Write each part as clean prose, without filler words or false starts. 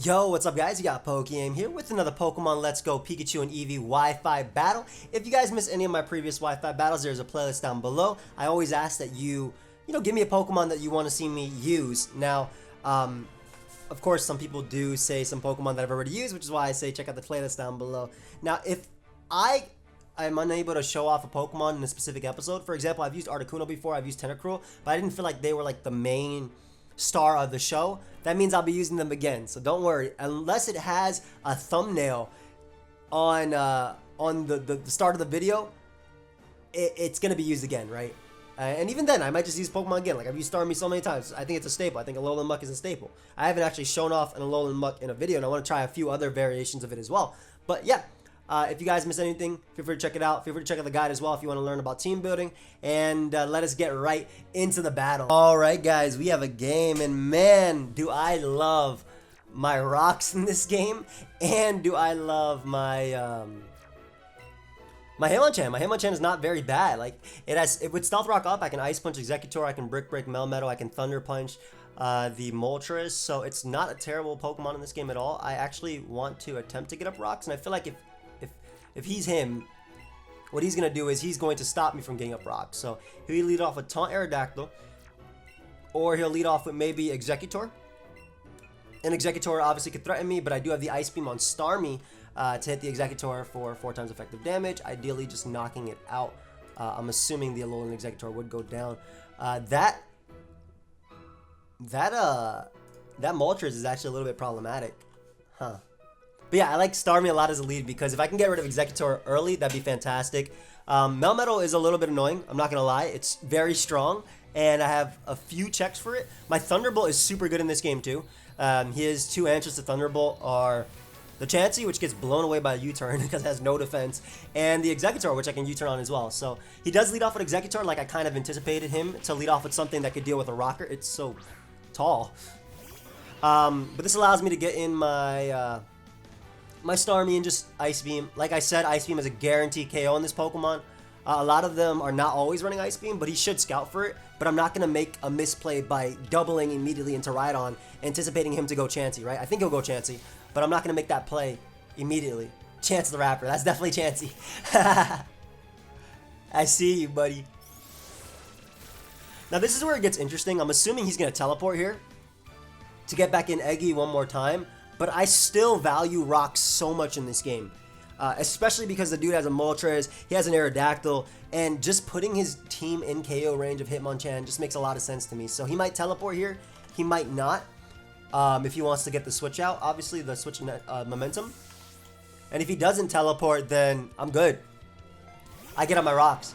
Yo, what's up guys? You got pokeaim here with another Pokemon Let's Go Pikachu and Eevee Wi-Fi battle. If you guys missed any of my previous Wi-Fi battles, there's a playlist down below. I always ask that you give me a Pokemon that you want to see me use. Now, of course, some people do say some Pokemon that I've already used, which is why I say check out the playlist down below. Now, if I'm unable to show off a Pokemon in a specific episode, for example, I've used Articuno before, I've used Tentacruel, but I didn't feel like they were like the main star of the show. That means I'll be using them again, so don't worry. Unless it has a thumbnail on the start of the video, it's gonna be used again, right? And even then, I might just use Pokemon again. Like I've used Starmie so many times. I think it's a staple. I think Alolan Muck is a staple. I haven't actually shown off an Alolan Muck in a video, and I want to try a few other variations of it as well. But yeah. If you guys miss anything, feel free to check it out. Feel free to check out the guide as well if you want to learn about team building. And let us get right into the battle. Alright guys, we have a game, and man, do I love my rocks in this game. And do I love my my Hitmonchan. My Hitmonchan is not very bad. Like with Stealth Rock up, I can Ice Punch Exeggutor, I can Brick Break Melmetal, I can Thunder Punch the Moltres. So it's not a terrible Pokemon in this game at all. I actually want to attempt to get up rocks, and I feel like if he's him, what he's going to do is he's going to stop me from getting up rocks. So he'll lead off with Taunt Aerodactyl, or he'll lead off with maybe Exeggutor. And Exeggutor obviously could threaten me, but I do have the Ice Beam on Starmie to hit the Exeggutor for 4 times effective damage, ideally just knocking it out. I'm assuming the Alolan Exeggutor would go down. That Moltres is actually a little bit problematic. Huh. But yeah, I like Starmie a lot as a lead because if I can get rid of Exeggutor early, that'd be fantastic. Melmetal is a little bit annoying, I'm not going to lie. It's very strong, and I have a few checks for it. My Thunderbolt is super good in this game too. His 2 answers to Thunderbolt are the Chansey, which gets blown away by a U-turn because it has no defense, and the Exeggutor, which I can U-turn on as well. So he does lead off with Exeggutor like I kind of anticipated him to lead off with something that could deal with a rocker. It's so tall. But this allows me to get in my my Starmie and just Ice Beam. Like I said, Ice Beam is a guaranteed KO on this Pokemon. A lot of them are not always running Ice Beam, but he should scout for it. But I'm not going to make a misplay by doubling immediately into Rhydon, anticipating him to go Chansey, right? I think he'll go Chansey, but I'm not going to make that play immediately. Chance the Rapper, that's definitely Chansey. I see you, buddy. Now this is where it gets interesting. I'm assuming he's going to teleport here to get back in Eggy one more time. But I still value rocks so much in this game. Especially because the dude has a Moltres, he has an Aerodactyl, and just putting his team in KO range of Hitmonchan just makes a lot of sense to me. So he might teleport here, he might not, if he wants to get the switch out, obviously the switch momentum. And if he doesn't teleport, then I'm good. I get on my rocks.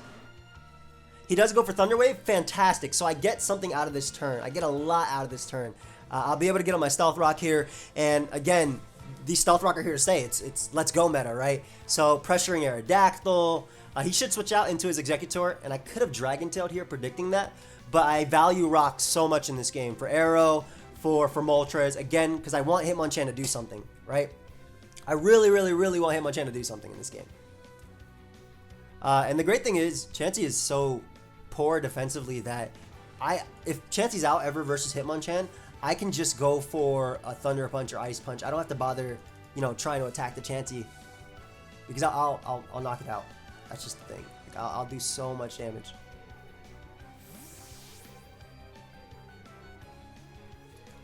He does go for Thunder Wave, fantastic. So I get something out of this turn. I get a lot out of this turn. I'll be able to get on my Stealth Rock here, and again, these Stealth Rock are here to stay. It's Let's Go meta, right? So pressuring Aerodactyl, he should switch out into his Exeggutor, and I could have Dragon Tailed here predicting that, but I value rocks so much in this game for Aero, for Moltres, again, because I want Hitmonchan to do something, right? I really, really, really want Hitmonchan to do something in this game. And the great thing is, Chansey is so poor defensively that if Chansey's out ever versus Hitmonchan, I can just go for a Thunder Punch or Ice Punch. I don't have to bother, trying to attack the Chansey because I'll knock it out. That's just the thing. Like, I'll do so much damage.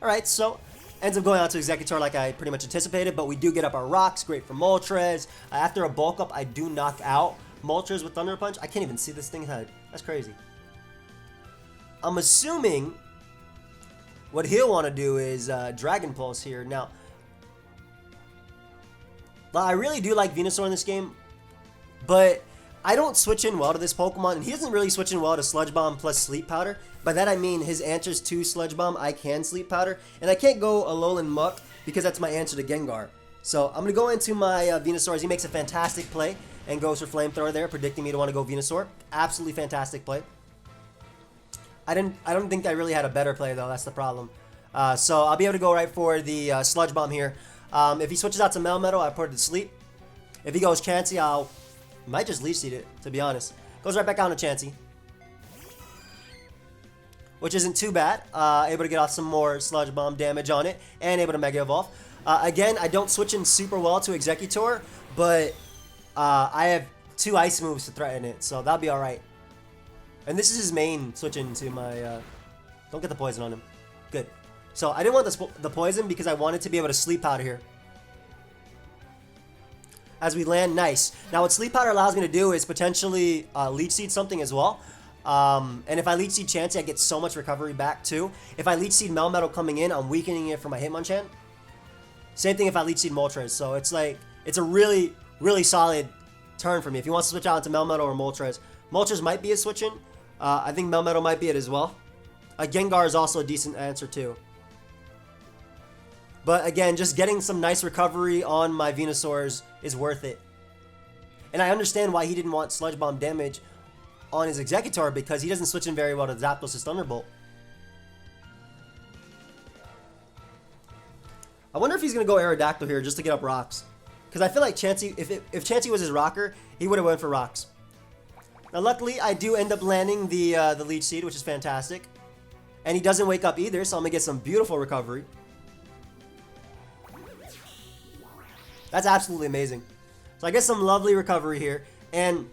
Alright, so ends up going out to Exeggutor like I pretty much anticipated, but we do get up our rocks. Great for Moltres. After a bulk up, I do knock out Moltres with Thunder Punch. I can't even see this thing head. That's crazy. I'm assuming what he'll want to do is Dragon Pulse here. Now, I really do like Venusaur in this game, but I don't switch in well to this Pokemon, and he doesn't really switch in well to Sludge Bomb plus Sleep Powder. By that I mean his answers to Sludge Bomb, I can Sleep Powder, and I can't go Alolan Muck because that's my answer to Gengar. So I'm going to go into my Venusaur as he makes a fantastic play and goes for Flamethrower there, predicting me to want to go Venusaur. Absolutely fantastic play. I don't think I really had a better play though. That's the problem. So I'll be able to go right for the Sludge Bomb here. If he switches out to Melmetal, I put it to sleep. If he goes Chansey, might just Leech Seed it, to be honest. Goes right back down to Chansey. which isn't too bad. Able to get off some more Sludge Bomb damage on it, and able to Mega Evolve. Again, I don't switch in super well to Executor, but I have 2 ice moves to threaten it, so that'll be alright. And this is his main switch into my... don't get the poison on him. Good. So I didn't want the poison because I wanted to be able to Sleep Powder here. As we land, nice. Now what Sleep Powder allows me to do is potentially Leech Seed something as well. And if I Leech Seed Chansey, I get so much recovery back too. If I Leech Seed Melmetal coming in, I'm weakening it for my Hitmonchan. Same thing if I Leech Seed Moltres. So it's like, it's a really, really solid turn for me. If he wants to switch out into Melmetal or Moltres. Moltres might be a switch in. I think Melmetal might be it as well. Gengar is also a decent answer too. But again, just getting some nice recovery on my Venusaurs is worth it. And I understand why he didn't want Sludge Bomb damage on his Executor, because he doesn't switch in very well to Zapdos' Thunderbolt. I wonder if he's going to go Aerodactyl here just to get up rocks. Because I feel like Chansey, if Chansey was his rocker, he would have went for rocks. Now luckily, I do end up landing the Leech Seed, which is fantastic. And he doesn't wake up either, so I'm going to get some beautiful recovery. That's absolutely amazing. So I get some lovely recovery here. And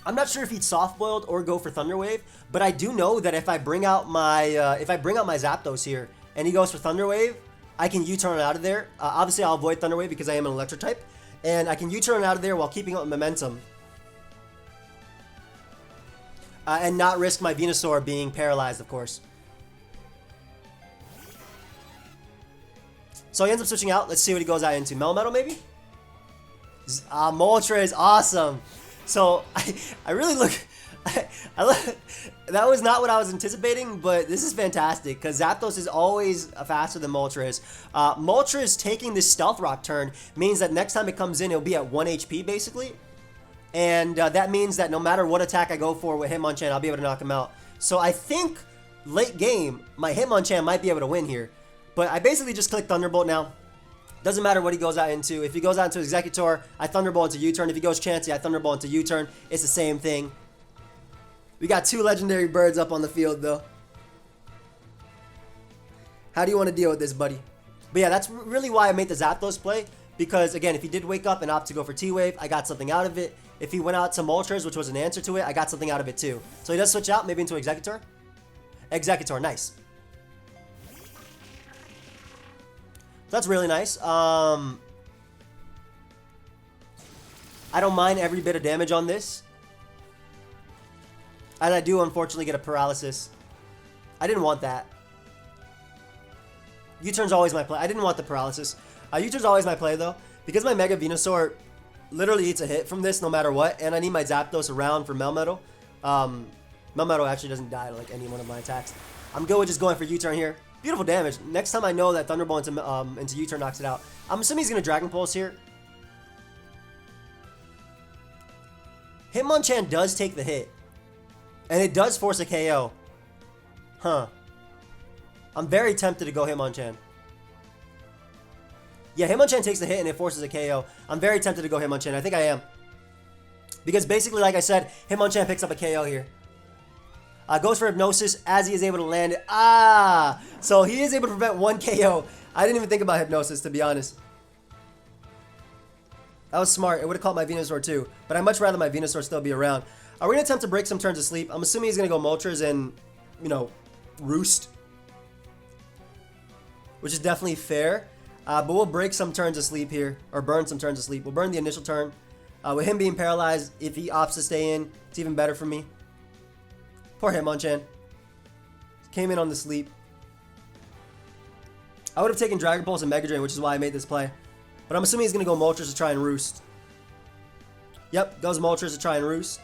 I'm not sure if he'd soft boiled or go for Thunder Wave, but I do know that if I bring out my Zapdos here and he goes for Thunder Wave, I can U-turn out of there. Obviously, I'll avoid Thunder Wave because I am an Electric type, and I can U-turn out of there while keeping up momentum and not risk my Venusaur being paralyzed, of course. So he ends up switching out. Let's see what he goes out into. Melmetal, maybe? Moltres, awesome. So I really look... that was not what I was anticipating, but this is fantastic because Zapdos is always faster than Moltres. Moltres taking this Stealth Rock turn means that next time it comes in, it'll be at 1 HP basically. And that means that no matter what attack I go for with Hitmonchan, I'll be able to knock him out. So I think late game, my Hitmonchan might be able to win here. But I basically just click Thunderbolt now. Doesn't matter what he goes out into. If he goes out into Executor, I Thunderbolt into U-turn. If he goes Chansey, I Thunderbolt into U-turn. It's the same thing. We got 2 legendary birds up on the field, though. How do you want to deal with this, buddy? But yeah, that's really why I made the Zapdos play. Because, again, if he did wake up and opt to go for T-Wave, I got something out of it. If he went out to Moltres, which was an answer to it, I got something out of it, too. So he does switch out, maybe into Executor. Executor, nice. That's really nice. I don't mind every bit of damage on this. And I do, unfortunately, get a paralysis. I didn't want that. U-turn's always my play. I didn't want the paralysis. U-turn's always my play, though. Because my Mega Venusaur literally eats a hit from this no matter what. And I need my Zapdos around for Melmetal. Melmetal actually doesn't die to like any one of my attacks. I'm good with just going for U-turn here. Beautiful damage. Next time I know that Thunderbolt into U-turn knocks it out. I'm assuming he's going to Dragon Pulse here. Hitmonchan does take the hit. And it does force a KO. Huh. I'm very tempted to go Hitmonchan. Yeah, Hitmonchan takes the hit and it forces a KO. I'm very tempted to go Hitmonchan. I think I am. Because basically, like I said, Hitmonchan picks up a KO here. Goes for Hypnosis as he is able to land it. So he is able to prevent 1 KO. I didn't even think about Hypnosis, to be honest. That was smart. It would have caught my Venusaur too. But I'd much rather my Venusaur still be around. We're going to attempt to break some turns of sleep. I'm assuming he's going to go Moltres and, you know, Roost. Which is definitely fair. But we'll break some turns of sleep here. Or burn some turns of sleep. We'll burn the initial turn. With him being paralyzed, if he opts to stay in, it's even better for me. Poor Hitmonchan. Came in on the sleep. I would have taken Dragon Pulse and Mega Drain, which is why I made this play. But I'm assuming he's going to go Moltres to try and Roost. Yep, goes Moltres to try and Roost.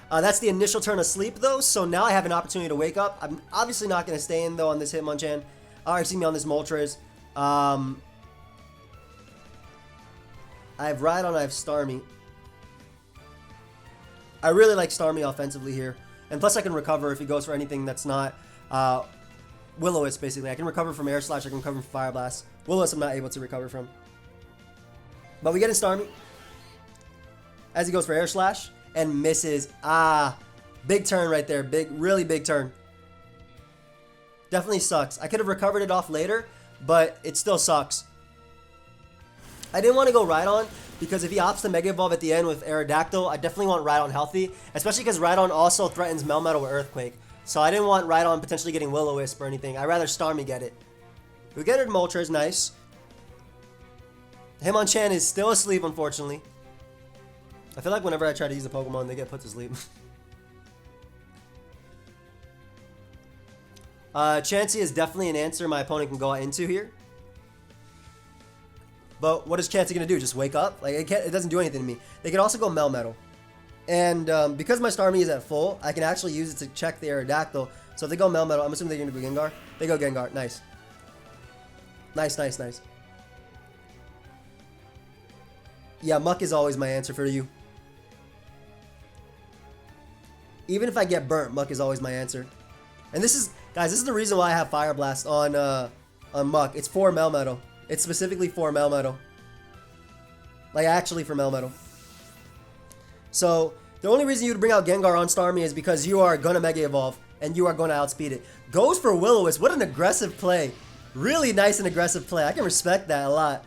That's the initial turn of sleep, though, so now I have an opportunity to wake up. I'm obviously not going to stay in, though, on this Hitmonchan. Or, excuse me, on this Moltres. I have Rhydon, I have Starmie. I really like Starmie offensively here. And plus I can recover if he goes for anything that's not Will-O-Wisp, basically. I can recover from Air Slash, I can recover from Fire Blast. Will-O-Wisp I'm not able to recover from. But we get in Starmie. As he goes for Air Slash. And misses. Big turn right there. Big, really big turn. Definitely sucks. I could have recovered it off later, but it still sucks. I didn't want to go Rhydon because if he opts to Mega Evolve at the end with Aerodactyl, I definitely want Rhydon healthy, especially because Rhydon also threatens Melmetal with Earthquake. So I didn't want Rhydon potentially getting Will-O-Wisp or anything. I'd rather Starmie get it. We get it Moltres, is nice. Hitmonchan is still asleep, unfortunately. I feel like whenever I try to use a Pokemon, they get put to sleep. Chansey is definitely an answer my opponent can go into here. But what is Chansey going to do? Just wake up? Like, it doesn't do anything to me. They can also go Melmetal. And because my Starmie is at full, I can actually use it to check the Aerodactyl. So if they go Melmetal, I'm assuming they're going to go Gengar. They go Gengar. Nice. Nice, nice, nice. Yeah, Muck is always my answer for you. Even if I get burnt, Muck is always my answer. And this is, guys, this is the reason why I have Fire Blast on Muck. It's for Melmetal. It's specifically for Melmetal. Like, actually for Melmetal. So, the only reason you would bring out Gengar on Starmie is because you are going to Mega Evolve, and you are going to outspeed it. Goes for Will-O-Wisp. What an aggressive play. Really nice and aggressive play. I can respect that a lot.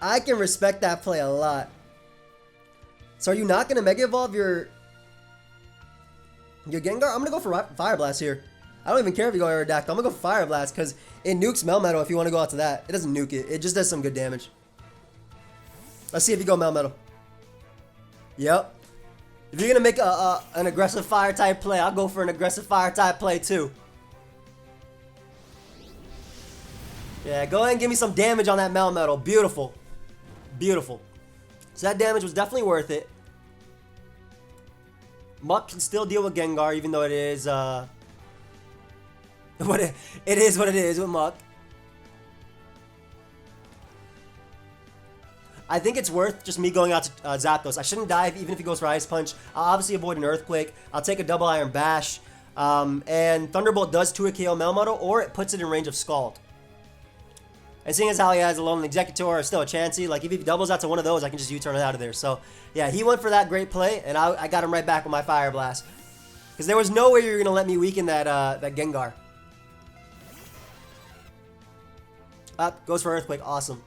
I can respect that play a lot. So, are you not going to Mega Evolve your Gengar? I'm going to go for Fire Blast here. I don't even care if you go Aerodactyl. I'm going to go for Fire Blast because it nukes Melmetal if you want to go out to that. It doesn't nuke it. It just does some good damage. Let's see if you go Melmetal. Yep. If you're going to make an aggressive fire type play, I'll go for an aggressive fire type play too. Yeah, go ahead and give me some damage on that Melmetal. Beautiful. Beautiful. So that damage was definitely worth it. Muck can still deal with Gengar even though it is it is what it is with Muck. I think it's worth just me going out to Zapdos. I shouldn't dive even if he goes for Ice Punch. I'll obviously avoid an Earthquake. I'll take a Double Iron Bash. And Thunderbolt does 2-hit KO Melmetal, or it puts it in range of Scald. And seeing as how he has a Lone Executor or still a Chansey, like if he doubles out to one of those, I can just U-turn it out of there. So, yeah, he went for that great play, and I got him right back with my Fire Blast. Because there was no way you were going to let me weaken that Gengar. Up, goes for Earthquake, awesome.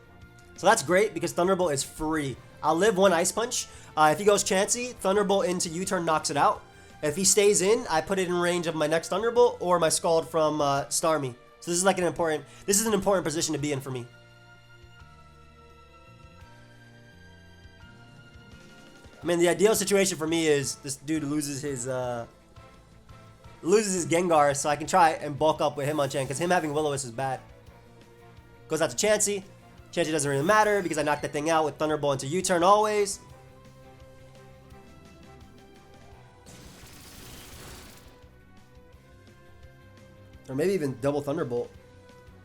So that's great because Thunderbolt is free. I'll live one Ice Punch. If he goes Chansey, Thunderbolt into U-turn knocks it out. If he stays in, I put it in range of my next Thunderbolt or my Scald from Starmie. So this is like an important position to be in for me. I mean, the ideal situation for me is this dude loses his Gengar, so I can try and bulk up with Hitmonchan because him having Will-O-Wisp is bad. Goes out to Chansey. Chansey doesn't really matter because I knocked that thing out with Thunderbolt into U-turn always. Or maybe even double Thunderbolt.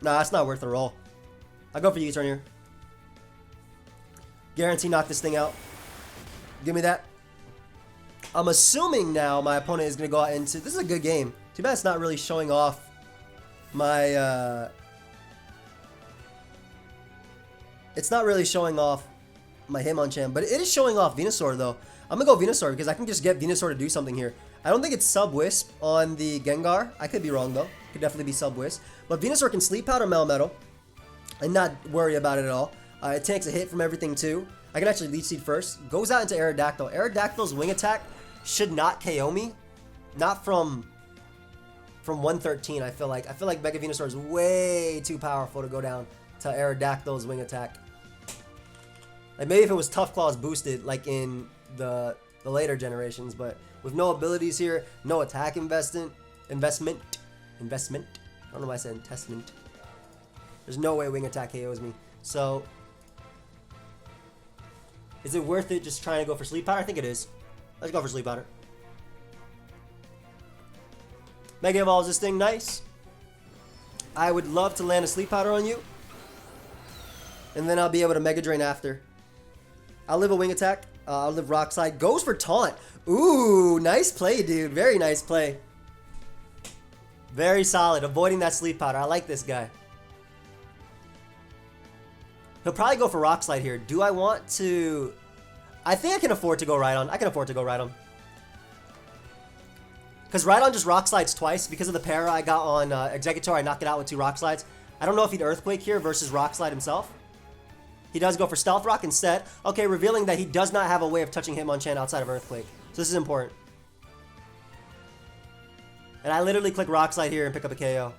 Nah, that's not worth it at all. I'll go for U-turn here. Guarantee knock this thing out. Give me that. I'm assuming now my opponent is going to go out into... This is a good game. Too bad it's not really showing off my... It's not really showing off my Hitmonchan, but it is showing off Venusaur though. I'm going to go Venusaur because I can just get Venusaur to do something here. I don't think it's Sub-Wisp on the Gengar. I could be wrong though. Could definitely be Sub-Wisp. But Venusaur can Sleep Powder Melmetal and not worry about it at all. It takes a hit from everything too. I can actually Leech Seed first. Goes out into Aerodactyl. Aerodactyl's wing attack should not KO me. Not from 113, I feel like. I feel like Mega Venusaur is way too powerful to go down to Aerodactyl's wing attack. Like maybe if it was Tough Claws boosted like in the later generations, but with no abilities here, no attack investment. I don't know why I said investment. There's no way wing attack KOs me. So is it worth it just trying to go for Sleep Powder? I think it is. Let's go for Sleep Powder. Mega Evolves this thing nice. I would love to land a Sleep Powder on you. And then I'll be able to Mega Drain after. I'll live a Wing Attack. I'll live Rock Slide. Goes for Taunt. Ooh, nice play, dude. Very nice play. Very solid. Avoiding that Sleep Powder. I like this guy. He'll probably go for Rock Slide here. Do I want to... I think I can afford to go Rhydon. I can afford to go Rhydon. Because Rhydon just Rock Slides twice. Because of the para I got on Executor, I knocked it out with 2 Rock Slides. I don't know if he'd Earthquake here versus Rock Slide himself. He does go for Stealth Rock instead. Okay, revealing that he does not have a way of touching Hitmonchan outside of Earthquake. So this is important. And I literally click Rock Slide here and pick up a KO.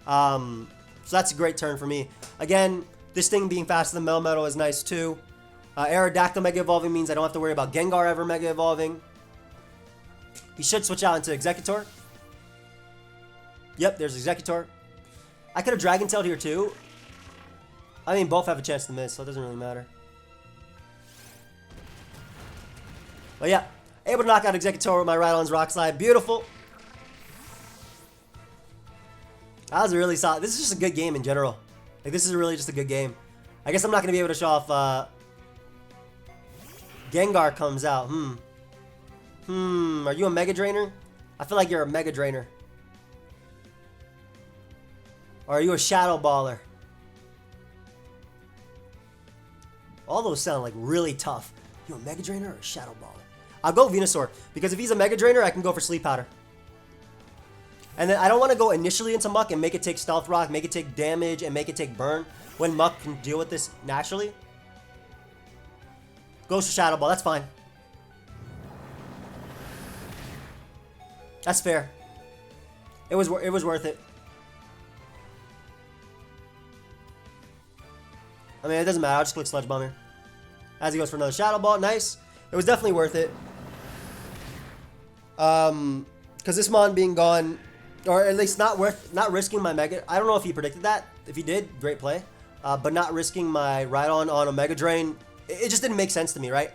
So that's a great turn for me. Again, this thing being faster than Melmetal is nice too. Aerodactyl Mega Evolving means I don't have to worry about Gengar ever Mega Evolving. He should switch out into Executor. Yep, there's Executor. I could have Dragon Tailed here too. I mean, both have a chance to miss, so it doesn't really matter. But yeah, able to knock out Executor with my Rhydon's Rock Slide. Beautiful. That was a really solid. This is just a good game in general. Like, this is really just a good game. I guess I'm not going to be able to show off. Gengar comes out. Are you a Mega Drainer? I feel like you're a Mega Drainer. Or are you a Shadow Baller? All those sound like really tough. You a Mega Drainer or a Shadow Baller? I'll go Venusaur, because if he's a Mega Drainer, I can go for Sleep Powder. And then I don't want to go initially into Muck and make it take Stealth Rock, make it take damage, and make it take Burn, when Muck can deal with this naturally. Goes for Shadow Ball, that's fine. That's fair. It was worth it. I mean, it doesn't matter. I'll just click Sludge Bomb here. As he goes for another Shadow Ball. Nice. It was definitely worth it. Because this Mon being gone, or at least not risking my Mega. I don't know if he predicted that. If he did, great play. But not risking my Rhydon on a Mega Drain, it just didn't make sense to me, right?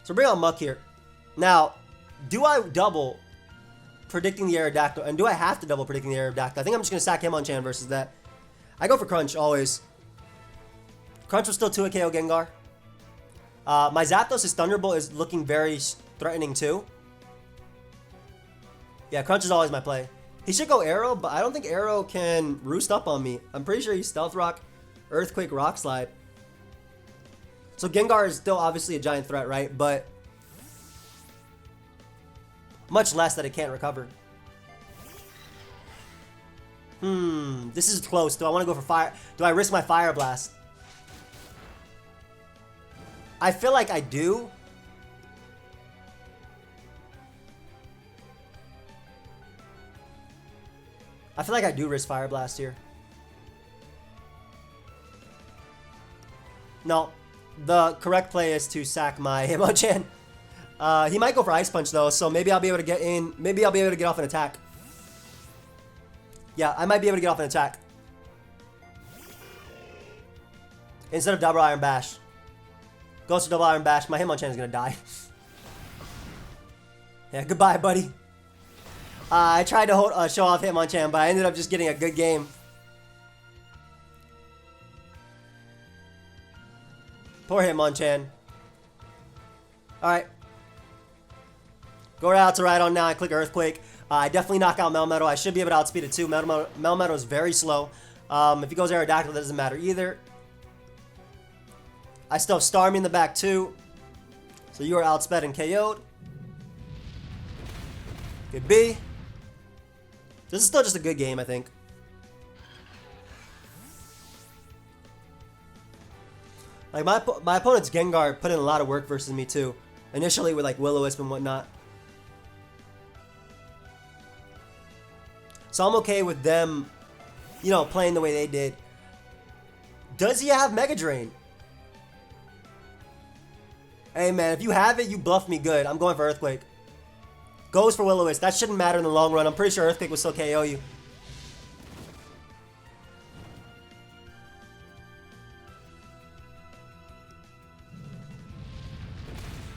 So bring on Muck here. Now, do I double predicting the Aerodactyl? And do I have to double predicting the Aerodactyl? I think I'm just going to sack Hitmonchan versus that. I go for Crunch, always. Crunch was still 2 KO Gengar. My Zapdos' Thunderbolt is looking very threatening too. Yeah, Crunch is always my play. He should go Arrow, but I don't think Arrow can roost up on me. I'm pretty sure he's Stealth Rock, Earthquake, Rock Slide. So Gengar is still obviously a giant threat, right? But much less that it can't recover. This is close. Do I want to go for Fire? Do I risk my Fire Blast? I feel like I do. I feel like I do risk Fire Blast here. No. The correct play is to sack my Hitmonchan. He might go for Ice Punch though, so maybe I'll be able to get in. Maybe I'll be able to get off an attack. Yeah, I might be able to get off an attack. Instead of Double Iron Bash. Goes to Double Iron Bash. My Hitmonchan is going to die. Yeah, goodbye, buddy. I tried to show off Hitmonchan, but I ended up just getting a good game. Poor Hitmonchan. Alright. Go out to Rhydon now and click Earthquake. I definitely knock out Melmetal. I should be able to outspeed it too. Melmetal is very slow. If he goes Aerodactyl, that doesn't matter either. I still have Starmie in the back too. So you are outsped and KO'd. Good B. This is still just a good game, I think. Like my opponent's Gengar put in a lot of work versus me too. Initially with like Will-O-Wisp and whatnot. So I'm okay with them, you know, playing the way they did. Does he have Mega Drain? Hey man, if you have it, you bluff me good. I'm going for Earthquake. Goes for Will-O-Wisp. That shouldn't matter in the long run. I'm pretty sure Earthquake will still KO you.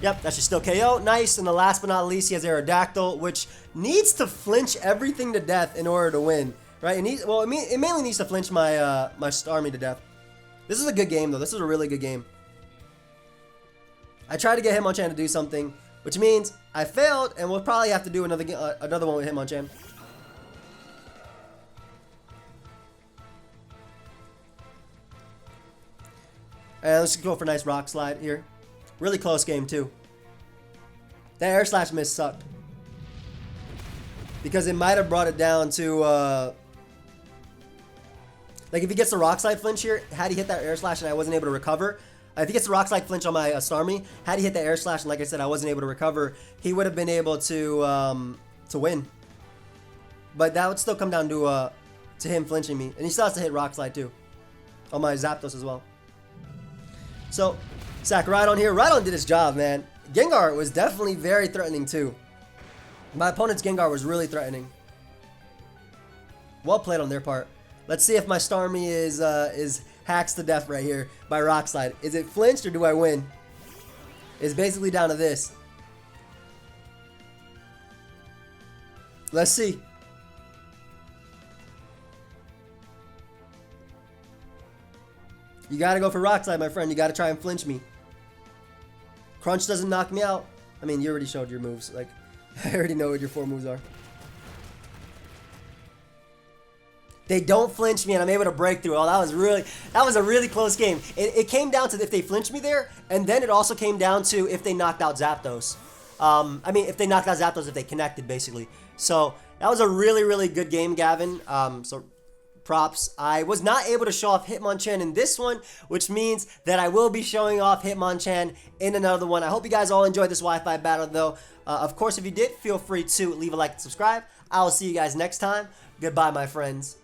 Yep, that should still KO. Nice. And the last but not least, he has Aerodactyl, which needs to flinch everything to death in order to win. Right? It needs, well, it mainly needs to flinch my my Starmie to death. This is a good game, though. This is a really good game. I tried to get Hitmonchan to do something, which means I failed, and we'll probably have to do another one with Hitmonchan. And let's go for a nice Rock Slide here. Really close game too. That air slash miss sucked. Because it might have brought it down to, like if he gets the rock slide flinch here, had he hit that air slash and I wasn't able to recover, if he gets the rock slide flinch on my Starmie, had he hit the air slash and like I said, I wasn't able to recover, he would have been able to win. But that would still come down to him flinching me. And he still has to hit rock slide too. On my Zapdos as well. So, Sakurai here. Rhydon did his job, man. Gengar was definitely very threatening too. My opponent's Gengar was really threatening. Well played on their part. Let's see if my Starmie is hacks to death right here by rock slide. Is it flinched or do I win? It's basically down to this. Let's see. You gotta go for rock slide, my friend. You gotta try and flinch me. Crunch doesn't knock me out. I mean, you already showed your moves. Like, I already know what your 4 moves are. They don't flinch me, and I'm able to break through. Oh, that was a really close game. It came down to if they flinched me there, and then it also came down to if they knocked out Zapdos. I mean, if they knocked out Zapdos, if they connected, basically. So that was a really, really good game, Gavin. So props. I was not able to show off Hitmonchan in this one, which means that I will be showing off Hitmonchan in another one. I hope you guys all enjoyed this Wi-Fi battle, though. Of course, if you did, feel free to leave a like and subscribe. I will see you guys next time. Goodbye, my friends.